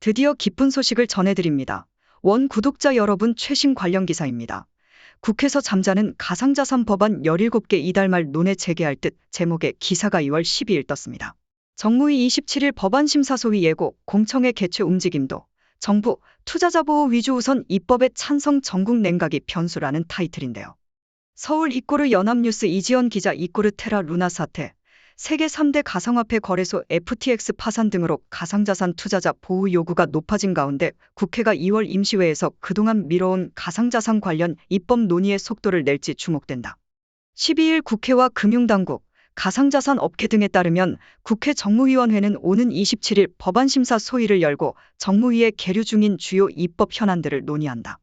드디어 기쁜 소식을 전해드립니다. 원 구독자 여러분, 최신 관련 기사입니다. 국회에서 잠자는 가상자산 법안 17개 이달 말 논의 재개할 듯 제목의 기사가 2월 12일 떴습니다. 정무위 27일 법안심사소위 예고, 공청회 개최 움직임도, 정부, 투자자 보호 위주 우선 입법에 찬성 전국 냉각이 변수라는 타이틀인데요. 서울 이꼬르 연합뉴스 이지연 기자. 이꼬르 테라 루나 사태, 세계 3대 가상화폐 거래소 FTX 파산 등으로 가상자산 투자자 보호 요구가 높아진 가운데 국회가 2월 임시회에서 그동안 미뤄온 가상자산 관련 입법 논의의 속도를 낼지 주목된다. 12일 국회와 금융당국, 가상자산 업계 등에 따르면 국회 정무위원회는 오는 27일 법안심사 소위를 열고 정무위에 계류 중인 주요 입법 현안들을 논의한다.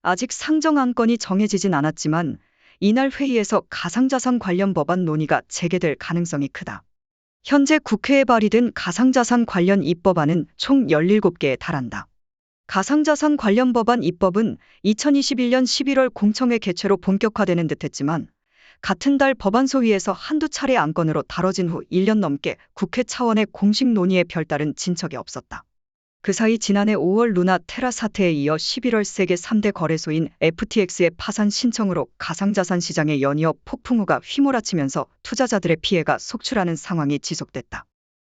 아직 상정 안건이 정해지진 않았지만 이날 회의에서 가상자산 관련 법안 논의가 재개될 가능성이 크다. 현재 국회에 발의된 가상자산 관련 입법안은 총 17개에 달한다. 가상자산 관련 법안 입법은 2021년 11월 공청회 개최로 본격화되는 듯했지만 같은 달 법안 소위에서 한두 차례 안건으로 다뤄진 후 1년 넘게 국회 차원의 공식 논의에 별다른 진척이 없었다. 그 사이 지난해 5월 루나 테라 사태에 이어 11월 세계 3대 거래소인 FTX의 파산 신청으로 가상자산 시장에 연이어 폭풍우가 휘몰아치면서 투자자들의 피해가 속출하는 상황이 지속됐다.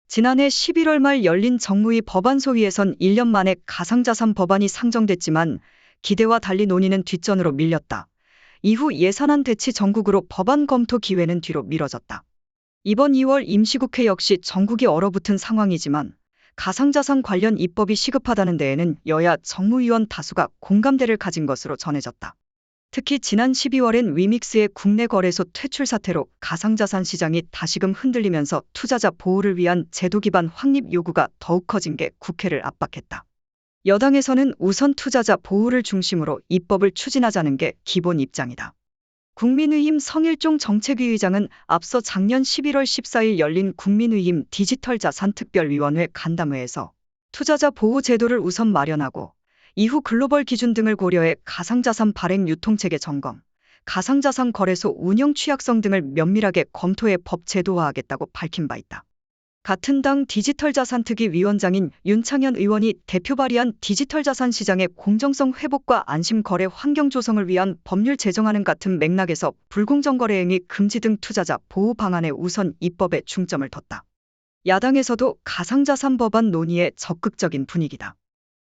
지난해 11월 말 열린 정무위 법안 소위에선 1년 만에 가상자산 법안이 상정됐지만 기대와 달리 논의는 뒷전으로 밀렸다. 이후 예산안 대치 전국으로 법안 검토 기회는 뒤로 미뤄졌다. 이번 2월 임시국회 역시 전국이 얼어붙은 상황이지만 가상자산 관련 입법이 시급하다는 데에는 여야 정무위원 다수가 공감대를 가진 것으로 전해졌다. 특히 지난 12월엔 위믹스의 국내 거래소 퇴출 사태로 가상자산 시장이 다시금 흔들리면서 투자자 보호를 위한 제도 기반 확립 요구가 더욱 커진 게 국회를 압박했다. 여당에서는 우선 투자자 보호를 중심으로 입법을 추진하자는 게 기본 입장이다. 국민의힘 성일종 정책위 의장은 앞서 작년 11월 14일 열린 국민의힘 디지털자산특별위원회 간담회에서 투자자 보호 제도를 우선 마련하고 이후 글로벌 기준 등을 고려해 가상자산 발행 유통체계 점검, 가상자산 거래소 운영 취약성 등을 면밀하게 검토해 법 제도화하겠다고 밝힌 바 있다. 같은 당 디지털자산특위 위원장인 윤창현 의원이 대표 발의한 디지털자산 시장의 공정성 회복과 안심 거래 환경 조성을 위한 법률 제정안은 같은 맥락에서 불공정 거래 행위 금지 등 투자자 보호 방안의 우선 입법에 중점을 뒀다. 야당에서도 가상자산 법안 논의에 적극적인 분위기다.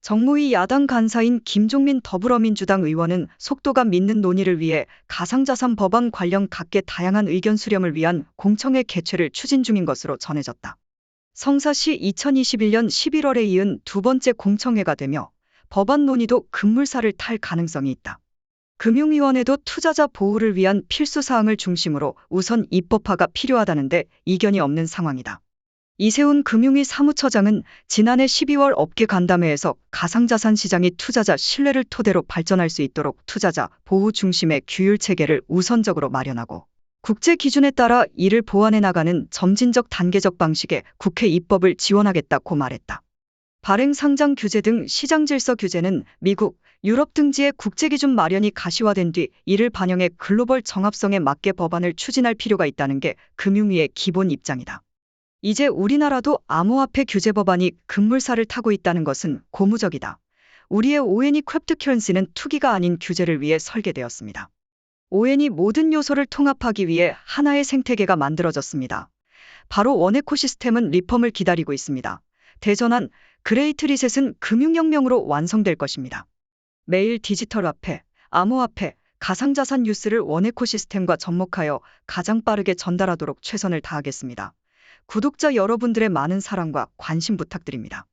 정무위 야당 간사인 김종민 더불어민주당 의원은 속도가 믿는 논의를 위해 가상자산 법안 관련 각계 다양한 의견 수렴을 위한 공청회 개최를 추진 중인 것으로 전해졌다. 성사시 2021년 11월에 이은 두 번째 공청회가 되며 법안 논의도 급물살을 탈 가능성이 있다. 금융위원회도 투자자 보호를 위한 필수 사항을 중심으로 우선 입법화가 필요하다는데 이견이 없는 상황이다. 이세훈 금융위 사무처장은 지난해 12월 업계 간담회에서 가상자산 시장이 투자자 신뢰를 토대로 발전할 수 있도록 투자자 보호 중심의 규율 체계를 우선적으로 마련하고 국제 기준에 따라 이를 보완해 나가는 점진적 단계적 방식의 국회 입법을 지원하겠다고 말했다. 발행 상장 규제 등 시장 질서 규제는 미국, 유럽 등지의 국제 기준 마련이 가시화된 뒤 이를 반영해 글로벌 정합성에 맞게 법안을 추진할 필요가 있다는 게 금융위의 기본 입장이다. 이제 우리나라도 암호화폐 규제 법안이 급물살을 타고 있다는 것은 고무적이다. 우리의 ONE 크립토커런시는 투기가 아닌 규제를 위해 설계되었습니다. ONE 모든 요소를 통합하기 위해 하나의 생태계가 만들어졌습니다. 바로 원 에코시스템은 리펌을 기다리고 있습니다. 대전환, 그레이트 리셋은 금융혁명으로 완성될 것입니다. 매일 디지털화폐, 암호화폐, 가상자산 뉴스를 원 에코시스템과 접목하여 가장 빠르게 전달하도록 최선을 다하겠습니다. 구독자 여러분들의 많은 사랑과 관심 부탁드립니다.